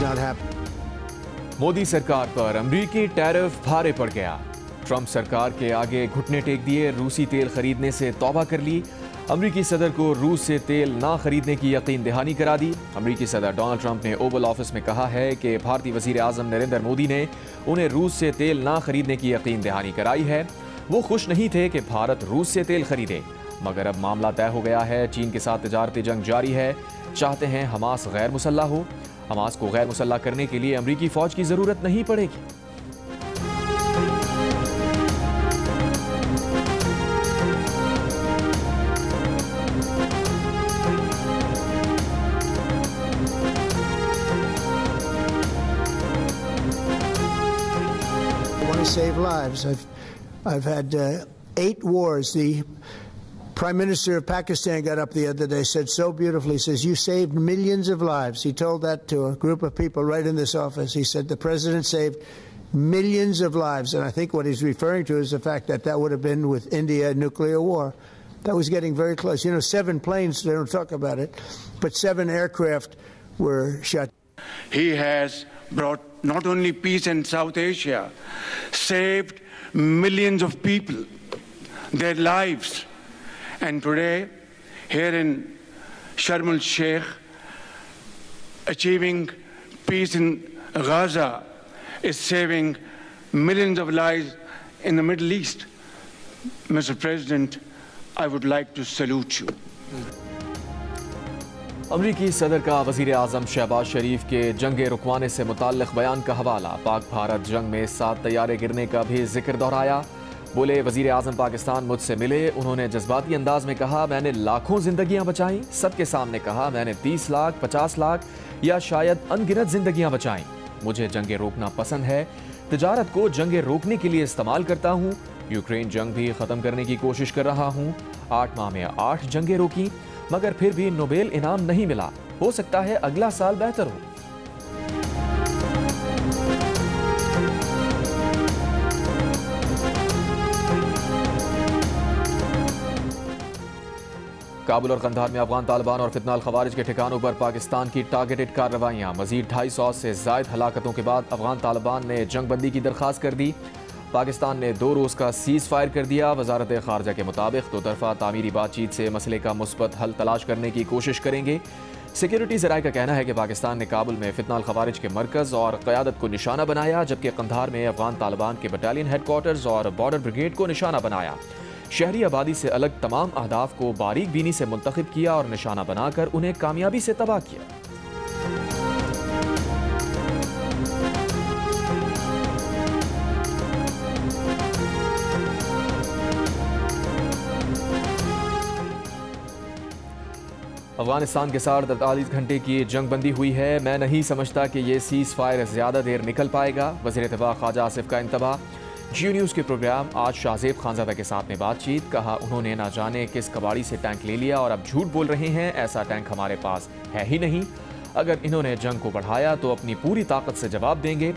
not happen. Modi सरकार पर अमरीकी टैरिफ भारे पड़ गया। ट्रंप सरकार के आगे घुटने टेक दिए, रूसी तेल खरीदने से तौबा कर ली। अमरीकी सदर को रूस से तेल ना खरीदने की यकीन दहानी करा दी। अमरीकी सदर डोनाल्ड ट्रंप ने ओवल ऑफिस में कहा है कि भारतीय वजीर आजम नरेंद्र मोदी ने उन्हें रूस से तेल ना खरीदने की यकीन दहानी कराई है। वो खुश नहीं थे कि भारत रूस से तेल खरीदे, मगर अब मामला तय हो गया है। चीन के साथ तिजारती जंग जारी है। चाहते हैं हमास गैर मुसल्लह हो। हमास को गैर मुसल्लह करने के लिए अमरीकी फौज की जरूरत नहीं पड़ेगी। Save lives. I've had 8 wars. The Prime Minister of Pakistan got up the other day, said so beautifully, he says, you saved millions of lives. He told that to a group of people right in this office. He said the president saved millions of lives. And I think what he's referring to is the fact that that would have been with India, nuclear war. That was getting very close. You know, 7 planes, they don't talk about it, but 7 aircraft were shot. He has brought not only peace in South Asia, saved millions of people, their lives. And today, here in Sharm el-Sheikh, achieving peace in Gaza is saving millions of lives in the Middle East. Mr. President, I would like to salute you. अमरीकी सदर का वजीर आजम शहबाज शरीफ के जंग रुकवाने से मुताल्लिक बयान का हवाला। पाक भारत जंग में 7 तैयारे गिरने का भी जिक्र दोहराया। बोले, वजीर आजम पाकिस्तान मुझसे मिले, उन्होंने जज्बाती अंदाज में कहा मैंने लाखों जिंदगियां बचाई। सबके सामने कहा मैंने 30 लाख 50 लाख या शायद अनगिनत जिंदगियां बचाई। मुझे जंगे रोकना पसंद है, तिजारत को जंगे रोकने के लिए इस्तेमाल करता हूँ। यूक्रेन जंग भी खत्म करने की कोशिश कर रहा हूँ। 8 माह में 8 जंगे रोकी, मगर फिर भी नोबेल इनाम नहीं मिला। हो सकता है अगला साल बेहतर हो। काबुल और कंधार में अफगान तालिबान और फितनाल खवारिज के ठिकानों पर पाकिस्तान की टारगेटेड कार्रवाइयां। मजीद 250 से जायद हलाकतों के बाद अफगान तालिबान ने जंगबंदी की दरख्वास्त कर दी। पाकिस्तान ने 2 रोज़ का सीज़ फायर कर दिया। वजारत खारजा के मुताबिक 2 तरफा तामीरी बातचीत से मसले का मुस्बत हल तलाश करने की कोशिश करेंगे। सिक्योरिटी ज़राए का कहना है कि पाकिस्तान ने काबुल में फितनाल खवारिज के मरकज़ और क़यादत को निशाना बनाया, जबकि कंधार में अफगान तालिबान के बटालियन हेडक्वार्टर्स और बॉर्डर ब्रिगेड को निशाना बनाया। शहरी आबादी से अलग तमाम अहदाफ को बारीक बीनी से मुंतखब किया और निशाना बनाकर उन्हें कामयाबी से तबाह किया। अफगानिस्तान के साथ 48 घंटे की जंगबंदी हुई है। मैं नहीं समझता कि ये सीज़ फायर ज़्यादा देर निकल पाएगा। वज़ीर दिफ़ा ख्वाजा आसिफ का इंतबाह। जियो न्यूज़ के प्रोग्राम आज शाहजेब खानज़ादा के साथ में बातचीत। कहा उन्होंने ना जाने किस कबाड़ी से टैंक ले लिया और अब झूठ बोल रहे हैं, ऐसा टैंक हमारे पास है ही नहीं। अगर इन्होंने जंग को बढ़ाया तो अपनी पूरी ताकत से जवाब देंगे।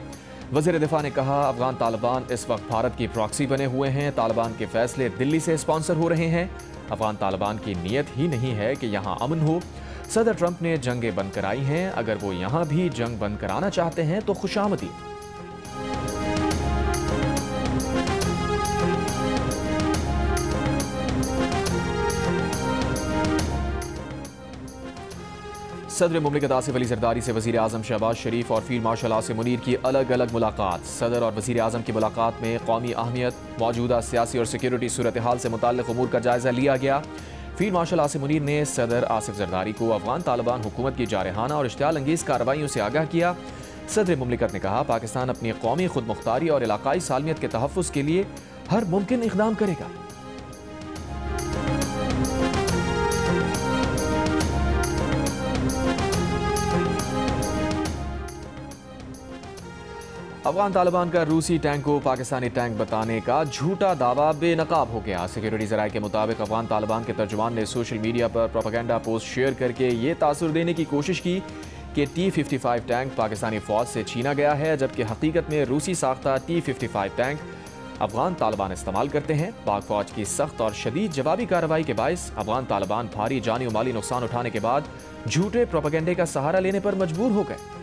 वज़ीर दिफ़ा ने कहा अफगान तालिबान इस वक्त भारत की प्रॉक्सी बने हुए हैं। तालिबान के फैसले दिल्ली से स्पॉन्सर हो रहे हैं। अफगान तालिबान की नीयत ही नहीं है कि यहाँ अमन हो। सदर ट्रंप ने जंगें बंद कराई हैं, अगर वो यहाँ भी जंग बंद कराना चाहते हैं तो खुशामदी। सदर मुमलिकत आसिफ अली जरदारी से वज़ीर आज़म शहबाज शरीफ और फील्ड मार्शल आसिम मुनीर की अलग अलग मुलाकात। सदर और वज़ीर आज़म की मुलाकात में कौमी अहमियत, मौजूदा सियासी और सिक्योरिटी सूरत हाल से मुताल्लिक़ उमूर का जायज़ा लिया गया। फील्ड मार्शल आसिम मुनीर ने सदर आसिफ जरदारी को अफगान तालिबान हुकूमत की जारहाना और इश्तियाल अंगेज़ कार्रवाइयों से आगाह किया। सदर मुमलिकत ने कहा पाकिस्तान अपनी कौमी खुद मुख्तारी और इलाकाई सालमियत के तहफ़्फ़ुज़ के लिए हर मुमकिन इक़दाम करेगा। अफगान तालिबान का रूसी टैंक को पाकिस्तानी टैंक बताने का झूठा दावा बेनकाब हो गया। सिक्योरिटी ज़राए के मुताबिक अफगान तालिबान के तर्जुमान ने सोशल मीडिया पर प्रोपेगेंडा पोस्ट शेयर करके ये तासुर देने की कोशिश की कि T-55 टैंक पाकिस्तानी फ़ौज से छीना गया है, जबकि हकीकत में रूसी साख्ता T-55 टैंक अफगान तालिबान इस्तेमाल करते हैं। पाक फ़ौज की सख्त और शदीद जवाबी कार्रवाई के बायस अफगान तालिबान भारी जानी और माली नुकसान उठाने के बाद झूठे प्रोपेगेंडे का सहारा लेने पर मजबूर हो गए।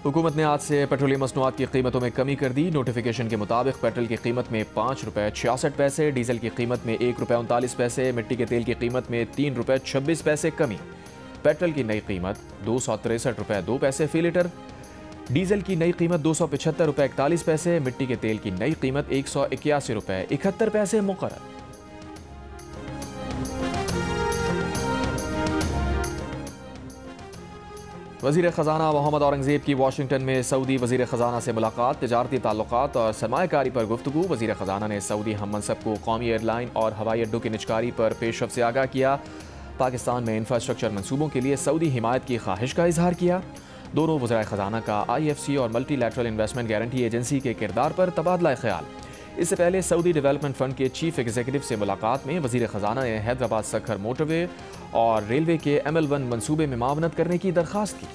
हुकूमत ने आज से पेट्रोलियम मसनूआत की कीमतों में कमी कर दी। नोटिफिकेशन के मुताबिक पेट्रोल की कीमत में 5 रुपये 66 पैसे, डीजल की कीमत में 1 रुपये 39 पैसे, मिट्टी के तेल की कीमत में 3 रुपये 26 पैसे कमी। पेट्रोल की नई कीमत 263 रुपये 2 पैसे फी लीटर, डीजल की नई कीमत 275 रुपये 41 पैसे, मिट्टी के तेल की नई कीमत 181 रुपये 71 पैसे मुकर्रर। वज़ीर ख़ज़ाना मोहम्मद औरंगज़ेब की वाशिंगटन में सऊदी वज़ीर ख़ज़ाना से मुलाकात, तिजारती ताल्लुकात और सरमायाकारी पर गुफ्तगू। वज़ीर ख़ज़ाना ने सऊदी हम मनसब को कौमी एयरलाइन और हवाई अड्डों की निजकारी पर पेशरफ से आगाह किया। पाकिस्तान में इंफ्रास्ट्रक्चर मनसूबों के लिए सऊदी हिमायत की ख्वाहिश का इजहार किया। दोनों वज़राए ख़ज़ाना का IFC और मल्टीलैटरल इन्वेस्टमेंट गारंटी एजेंसी के किरदार पर तबादला ख्याल। इससे पहले सऊदी डेवलपमेंट फंड के चीफ एग्जीक्यूटिव से मुलाकात में वज़ीर ख़ज़ाना ने हैदराबाद सखर मोटरवे और रेलवे के ML1 मनसूबे में मावनत करने की दरख्वास्त की।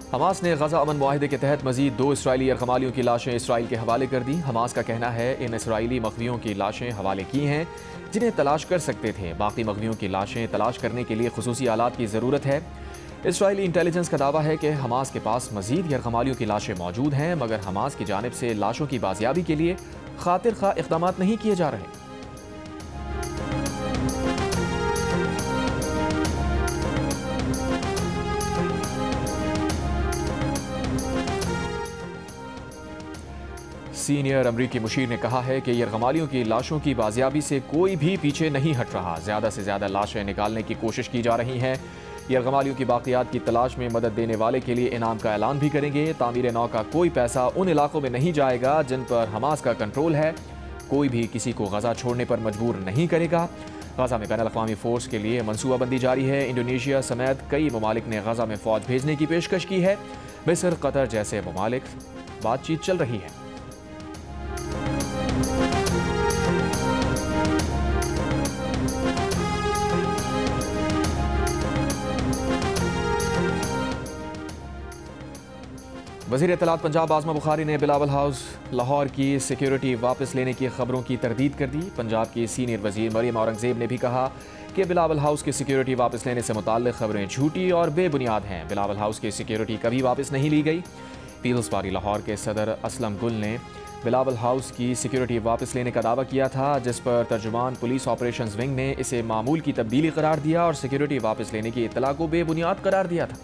हमास ने गजा अमन मुआहिदे के तहत मजीद 2 इसराइली यरगमालियों की लाशें इसराइल के हवाले कर दी। हमास का कहना है इन इसराइली मग़वियों की लाशें हवाले की हैं जिन्हें तलाश कर सकते थे। बाकी मग़वियों की लाशें तलाश करने के लिए खुसूसी आलात की ज़रूरत है। इसराइली इंटेलिजेंस का दावा है कि हमास के पास मजीद यरगमालियों की लाशें मौजूद हैं, मगर हमास की जानिब से लाशों की बाजियाबी के लिए खातिर खा इक़दाम नहीं किए जा रहे। सीनियर अमरीकी मुशीर ने कहा है कि यरगमालियों की लाशों की बाजियाबी से कोई भी पीछे नहीं हट रहा। ज़्यादा से ज़्यादा लाशें निकालने की कोशिश की जा रही हैं। यरगमालियों की बाकियात की तलाश में मदद देने वाले के लिए इनाम का ऐलान भी करेंगे। तामीर नौ का कोई पैसा उन इलाकों में नहीं जाएगा जिन पर हमास का कंट्रोल है। कोई भी किसी को गजा छोड़ने पर मजबूर नहीं करेगा। गजा में बैनुल-अक़वामी फ़ोर्स के लिए मनसूबाबंदी जारी है। इंडोनेशिया समेत कई ममालिक ने गजा में फ़ौज भेजने की पेशकश की है। मिस्र, कतर जैसे ममालिक बातचीत चल रही है। वज़ीर इत्तलात पंजाब आज़मा बुखारी ने बिलावल हाउस लाहौर की सिक्योरिटी वापस लेने की खबरों की तरदीद कर दी। पंजाब की सीनियर वज़ीर मरियम औरंगज़ेब ने भी कहा कि बिलावल हाउस की सिक्योरिटी वापस लेने से मुताल्लिक़ खबरें झूठी और बेबुनियाद हैं। बिलावल हाउस की सिक्योरिटी कभी वापस नहीं ली गई। पीपल्स पार्टी लाहौर के सदर असलम गुल ने बिलावल हाउस की सिक्योरिटी वापस लेने का दावा किया था, जिस पर तर्जुमान पुलिस ऑपरेशंस विंग ने इसे मामूल की तब्दीली करार दिया और सिक्योरिटी वापस लेने की इत्तला को बेबुनियाद करार दिया था।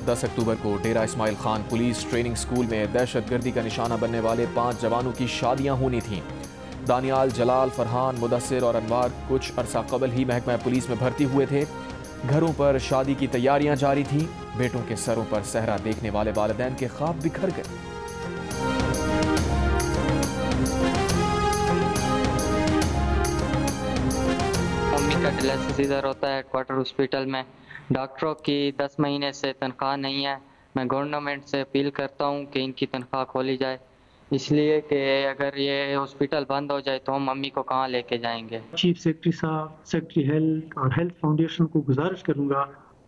10 अक्टूबर को Dera Ismail Khan police training school में दहशतगर्दी का निशाना बनने वाले 5 जवानों की शादियां होनी थीं। दानियाल, जलाल, फरहान, मुदस्सिर और अनवार कुछ अरसा कबल ही महकमा पुलिस में भर्ती हुए थे। घरों पर शादी की तैयारियां जारी थीं। बेटों के सरों पर सहरा देखने वाले वालिदैन के ख्वाब बिखर गए। मम्मी का डायलिसिस इधर होता है हेडक्वार्टर हॉस्पिटल में। डॉक्टरों की 10 महीने से तनख्वाह नहीं है। मैं गवर्नमेंट से अपील करता हूं कि इनकी तनख्वाह खोली जाए, इसलिए कि अगर ये हॉस्पिटल बंद हो जाए तो हम मम्मी को कहां लेके जाएंगे। चीफ सेक्रेटरी साहब, सेक्रेटरी हेल्थ और हेल्थ फाउंडेशन को गुजारिश करूंगा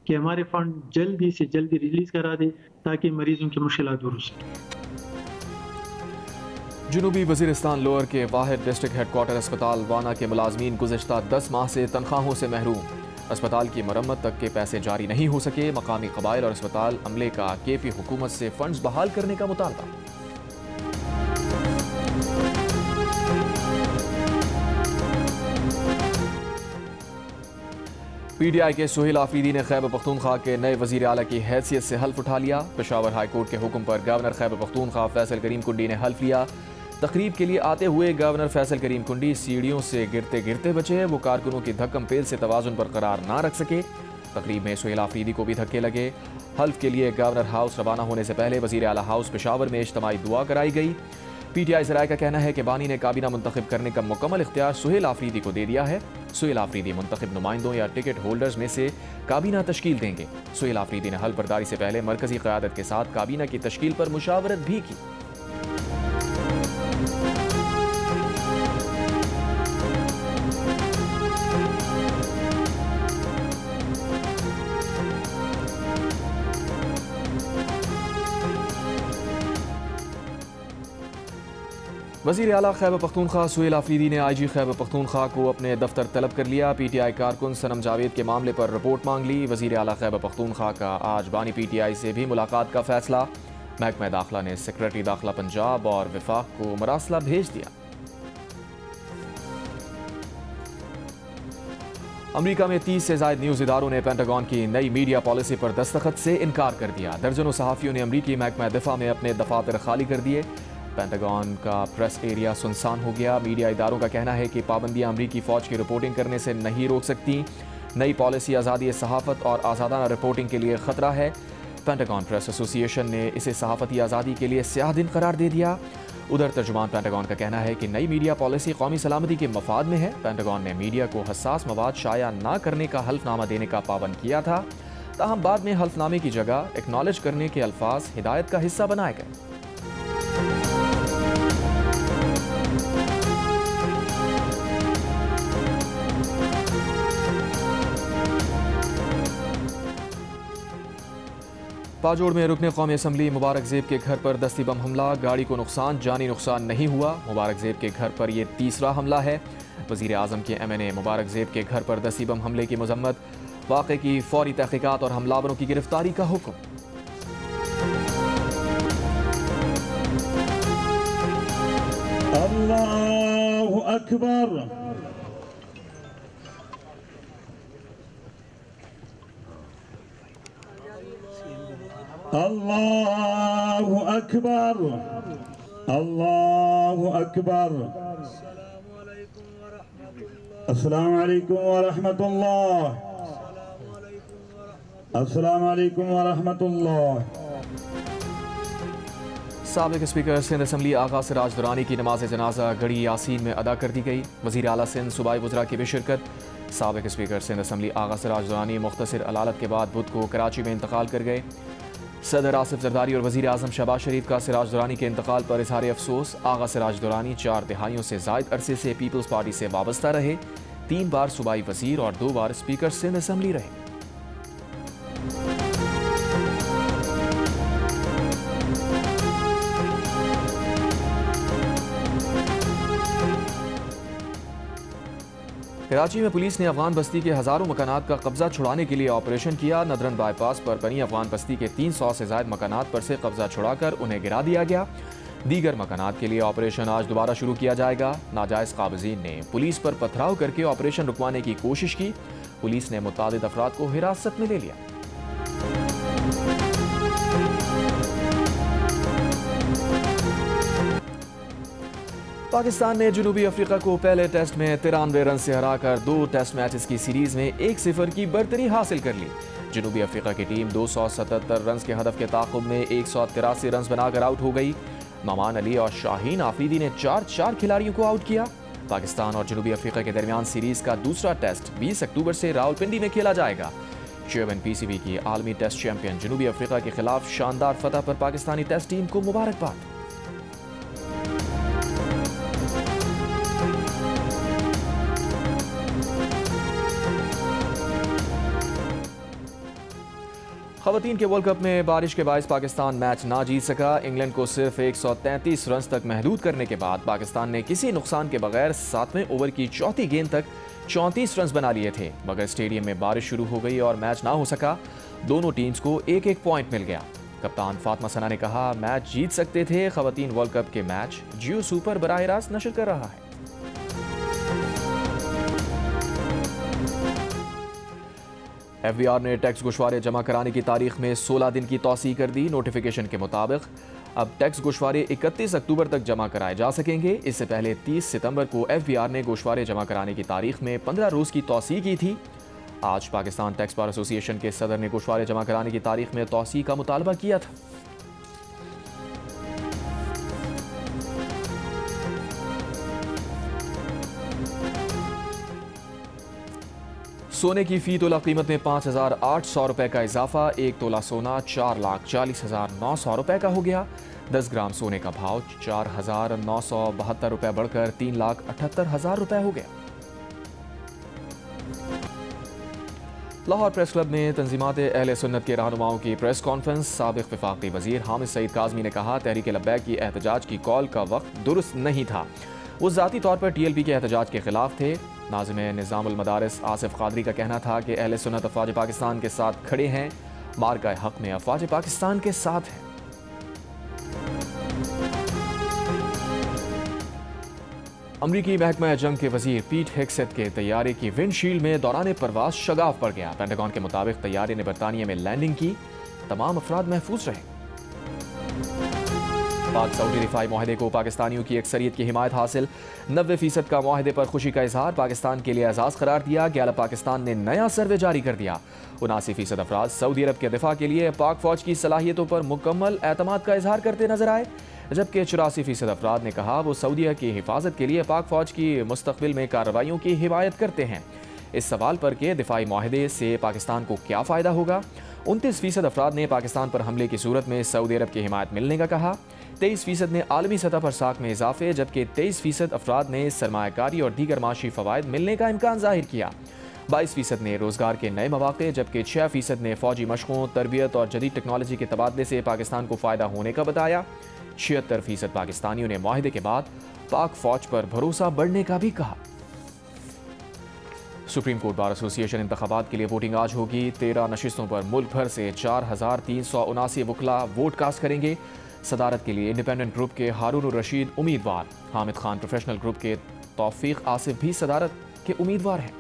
कि हमारे फंड जल्दी से जल्दी रिलीज करा दें ताकि मरीजों की मुश्किलात दूर हो सके। जनूबी वज़ीरिस्तान लोअर के वाहिद डिस्ट्रिक्ट हेडक्वार्टर अस्पताल वाना के मुलाजमीन गुज़िश्ता 10 माह से तनख्वाहों से महरूम। अस्पताल की मरम्मत तक के पैसे जारी नहीं हो सके। मकामी कबाइल और अस्पताल अमले का KP हुकूमत से फंड्स बहाल करने का मुतालबा। PTI के सुहेल आफरीदी ने खैबर पख्तूनख्वा के नए वज़ीर आला की हैसियत से हल्फ उठा लिया। पेशावर हाई कोर्ट के हुक्म पर गवर्नर खैबर पख्तूनख्वा फैसल करीम कुंडी ने हल्फ लिया। तकरीब के लिए आते हुए गवर्नर फैसल करीम कुंडी सीढ़ियों से गिरते गिरते बचे। वो कारकुनों की धक्कम पेल से तवाज़ुन बरकरार ना रख सके। तकरीब में सुहेल आफरीदी को भी धक्के लगे। हल्फ के लिए गवर्नर हाउस रवाना होने से पहले वज़ीर आला हाउस पेशावर में इज्तिमाई दुआ कराई गई। PTI ज़राए का कहना है कि बानी ने काबीना मुंतखब करने का मुकम्मल इख्तियार सुहेल आफरीदी को दे दिया है। सुहेल आफरीदी मुंतखब नुमाइंदों या टिकट होल्डर्स में से काबीना तश्कील देंगे। सुहेल आफरीदी ने हल्फ बर्दारी से पहले मरकजी क़यादत के साथ काबीना की तश्कील पर मुशावरत भी की। वज़ीर आला खैबर पख्तूनख्वा सुहेल आफरीदी ने IG खैबर पख्तूनख्वा को अपने दफ्तर तलब कर लिया। PTI कारकुन सनम जावेद के मामले पर रिपोर्ट मांग ली। वज़ीर आला खैबर पख्तूनख्वा का आज बानी PTI से भी मुलाकात का फैसला। महकमा दाखिला ने सेक्रेटरी दाखिला पंजाब और विफाक को मरासला भेज दिया। अमेरिका में 30 से ज़ायद न्यूज़ इदारों ने पेंटागन की नई मीडिया पॉलिसी पर दस्तखत से इनकार कर दिया। दर्जनों सहाफ़ियों ने अमरीकी महकमा दिफा में अपने दफातर खाली कर दिए। पेंटागन का प्रेस एरिया सुनसान हो गया। मीडिया इदारों का कहना है कि पाबंदियां अमरीकी फ़ौज की रिपोर्टिंग करने से नहीं रोक सकती। नई पॉलिसी आज़ादी सहाफ़त और आज़ादाना रिपोर्टिंग के लिए ख़तरा है। पेंटागन प्रेस एसोसिएशन ने इसे सहाफ़ती आज़ादी के लिए स्याह दिन करार दे दिया। उधर तर्जुमान पेंटागन का कहना है कि नई मीडिया पॉलिसी कौमी सलामती के मफाद में है। पेंटागन ने मीडिया को हसास मवाद शाया न करने का हल्फनामा देने का पाबंद किया था, ताहम बाद में हल्फनामे की जगह एक्नॉलेज करने के अल्फाज हिदायत का हिस्सा बनाए गए। पाजोड़ में रुकने कौमी असम्बली मुबारक ज़ेब के घर पर दस्ती बम हमला। गाड़ी को नुकसान, जानी नुकसान नहीं हुआ। मुबारक ज़ेब के घर पर यह तीसरा हमला है। वज़ीर आज़म के MNA मुबारक ज़ेब के घर पर दस्ती बम हमले की मजम्मत। वाक़े की फौरी तहक़ीक़ात और हमलावरों की गिरफ्तारी का हुक्म। अल्लाहु अकबर। अल्लाहु अकबर। अल्लाहु अकबर। अस्सलामु अलैकुम व रहमतुल्लाह। अस्सलामु अलैकुम व रहमतुल्लाह। साबिक स्पीकर सिंध असम्बली आगा सिराज दुरानी की नमाज जनाजा गढ़ी यासीन में अदा कर दी गई। वज़ीर आला सिंध सूबाई वज़रा की भी शिरकत। साबिक स्पीकर सिंध असम्बली आगा सिराज दुरानी मुख्तसर अलालत के बाद बुध को कराची में इंतकाल कर गए। सदर आसिफ जरदारी और वज़ीर आज़म शहबाज शरीफ का सिराज दुरानी के इंतकाल पर इज़हार अफसोस। आगा सिराज दुरानी 4 तिहाइयों से ज़ायद अरसे से पीपल्स पार्टी से वाबस्ता रहे। 3 बार सूबाई वज़ीर और 2 बार स्पीकर सिंध असम्बली रहे। कराची में पुलिस ने अफगान बस्ती के हज़ारों मकानात का कब्जा छुड़ाने के लिए ऑपरेशन किया। नदरन बाईपास पर बनी अफगान बस्ती के 300 से ज़ायद मकानात पर से कब्जा छुड़ाकर उन्हें गिरा दिया गया। दीगर मकानात के लिए ऑपरेशन आज दोबारा शुरू किया जाएगा। नाजायज़ काबिज़ीन ने पुलिस पर पथराव करके ऑपरेशन रुकवाने की कोशिश की। पुलिस ने मुतादिद अफराद को हिरासत में ले लिया। पाकिस्तान ने जनूबी अफ्रीका को पहले टेस्ट में 93 रन से हराकर 2 टेस्ट मैचेस की सीरीज में 1-0 की बरतरी हासिल कर ली। जनूबी अफ्रीका की टीम 277 रन के हदफ के ताक़ुब में 183 रन बनाकर आउट हो गई। नमान अली और शाहीन आफरीदी ने 4 खिलाड़ियों को आउट किया। पाकिस्तान और जनूबी अफ्रीका के दरमियान सीरीज का दूसरा टेस्ट 20 अक्टूबर से रावलपिंडी में खेला जाएगा। चेयरमैन PCB की आलमी टेस्ट चैंपियन जनूबी अफ्रीका के खिलाफ शानदार फतह पर पाकिस्तानी टेस्ट टीम को मुबारकबाद। ख़वातीन के वर्ल्ड कप में बारिश के बायस पाकिस्तान मैच ना जीत सका। इंग्लैंड को सिर्फ 133 रन तक महदूद करने के बाद पाकिस्तान ने किसी नुकसान के बगैर 7वें ओवर की चौथी गेंद तक 34 रन बना लिए थे, मगर स्टेडियम में बारिश शुरू हो गई और मैच ना हो सका। दोनों टीम्स को 1-1 पॉइंट मिल गया। कप्तान फातिमा सना ने कहा, मैच जीत सकते थे। ख़वातीन वर्ल्ड कप के मैच जियो सुपर बराह रास्त नशर कर रहा है। FBR ने टैक्स गोशवारे जमा कराने की तारीख में 16 दिन की तौसीह कर दी। नोटिफिकेशन के मुताबिक अब टैक्स गोशवारे 31 अक्टूबर तक जमा कराए जा सकेंगे। इससे पहले 30 सितंबर को FBR ने गोशवारे जमा कराने की तारीख में 15 रोज़ की तौसीह की थी। आज पाकिस्तान टैक्स बार एसोसिएशन के सदर ने गोशवारे जमा कराने की तारीख में तौसीह का मुतालबा किया था। सोने की फी तोला कीमत में 5,800 रुपए का इजाफा। 1 तोला सोना 4,40,900 रुपए का हो गया। 10 ग्राम सोने का भाव 4,972 रुपए बढ़कर 3,78,000 रुपए हो गया। लाहौर प्रेस क्लब में तंजीमात अहले सुन्नत के रहनुमाओं की प्रेस कॉन्फ्रेंस। साबिक वफाकी वजीर हामिद सईद काज़मी ने कहा, तहरीक लब्बैक की एहतजाज की कॉल का वक्त दुरुस्त नहीं था। वो ज़ाती तौर पर TLP के एहतजाज के खिलाफ थे। नाज़िम निज़ामुल मदारिस आसिफ कादरी का कहना था कि अहले सुन्नत अफवाज पाकिस्तान के साथ खड़े हैं, मार्का हक में अफवाज पाकिस्तान के साथ हैं। अमरीकी महकमा जंग के वजीर पीट हेग्सेथ के तैयारे की विंडशील्ड में दौरान परवाज शगाफ पड़ गया। पेंटागन के मुताबिक तैयारे ने बरतानिया में लैंडिंग की, तमाम अफराद महफूज रहे। पाक सऊदी दिफाई माहदे को पाकिस्तानियों की अक्सरियत की हिमायत हासिल। 90% का माहदे पर खुशी का इजहार, पाकिस्तान के लिए एजाज करार दिया। गैलप पाकिस्तान ने नया सर्वे जारी कर दिया। 79% अफराद सऊदी अरब के दिफा के लिए पाक फौज की सलाहियतों पर मुकम्मल एतमाद का इजहार करते नजर आए, जबकि 84% अफराद ने कहा वो सऊदीया की हिफाजत के लिए पाक फौज की मुस्तकबिल में कार्रवाइयों की हिमायत करते हैं। इस सवाल पर कि दिफाई माहदे से पाकिस्तान को क्या फ़ायदा होगा, 29% अफराद ने पाकिस्तान पर हमले की सूरत में सऊदी अरब की हिमायत मिलने का कहा। 23% ने आलमी सतह पर साख में इजाफे, जबकि 23% अफराद ने सरमायाकारी और दीगर माशी फ़वाइद मिलने का इम्कान जाहिर किया। 22% ने रोज़गार के नए मौक़े, जबकि 6% ने फ़ौजी मशकों, तरबियत और जदीद टेक्नोलॉजी के तबादले से पाकिस्तान को फ़ायदा होने का बताया। 76% पाकिस्तानियों ने माहदे के बाद पाक फौज पर भरोसा बढ़ने का भी कहा। सुप्रीम कोर्ट बार एसोसिएशन इंतखाबात के लिए वोटिंग आज होगी। 13 नशिस्तों पर मुल्क भर से 4379 वकला वोट कास्ट करेंगे। सदारत के लिए इंडिपेंडेंट ग्रुप के हारून रशीद उम्मीदवार, हामिद खान प्रोफेशनल ग्रुप के तौफीक आसिफ भी सदारत के उम्मीदवार हैं।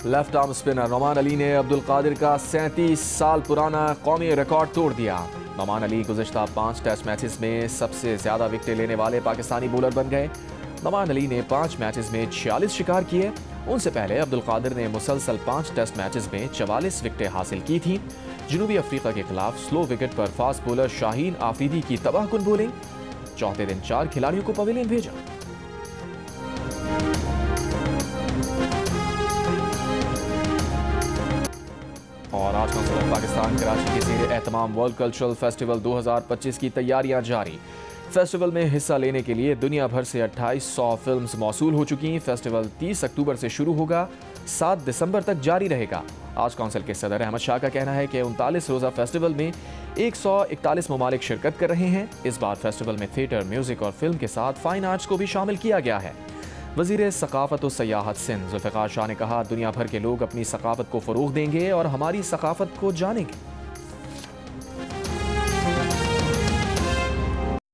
Left arm spinner Noman Ali ने अब्दुल कादिर का 37 साल पुराना कौमी रिकॉर्ड तोड़ दिया। नोमान अली गुज़िश्ता 5 टेस्ट मैचेस में सबसे ज्यादा विकेटें लेने वाले पाकिस्तानी बॉलर बन गए। नोमान अली ने 5 मैचेस में 46 शिकार किए। उनसे पहले अब्दुल कादिर ने मुसलसल 5 टेस्ट मैचेस में 44 विकेटें हासिल की थी। जनूबी अफ्रीका के खिलाफ स्लो विकेट पर फास्ट बॉलर शाहीन आफरीदी की तबाहकुन बॉलिंग। चौथे दिन 4 खिलाड़ियों को पवेलियन भेजा। और आज कौंसिल पाकिस्तान कराची के ज़ेर एहतमाम वर्ल्ड कल्चरल फेस्टिवल 2025 की तैयारियां जारी। फेस्टिवल में हिस्सा लेने के लिए दुनिया भर से 2800 फिल्म्स मौसूल हो चुकी हैं। फेस्टिवल 30 अक्टूबर से शुरू होगा, 7 दिसंबर तक जारी रहेगा। आज कौंसिल के सदर अहमद शाह का कहना है कि 39 रोज़ा फेस्टिवल में 141 ममालिक शिरकत कर रहे हैं। इस बार फेस्टिवल में थिएटर, म्यूजिक और फिल्म के साथ फाइन आर्ट्स को भी शामिल किया गया है। वज़ीर सकाफ़त और सयाहत सिंध ज़ुल्फ़िकार शाह ने कहा, दुनिया भर के लोग अपनी सकाफ़त को फ़रोग़ देंगे और हमारी सकाफ़त को जानेंगे।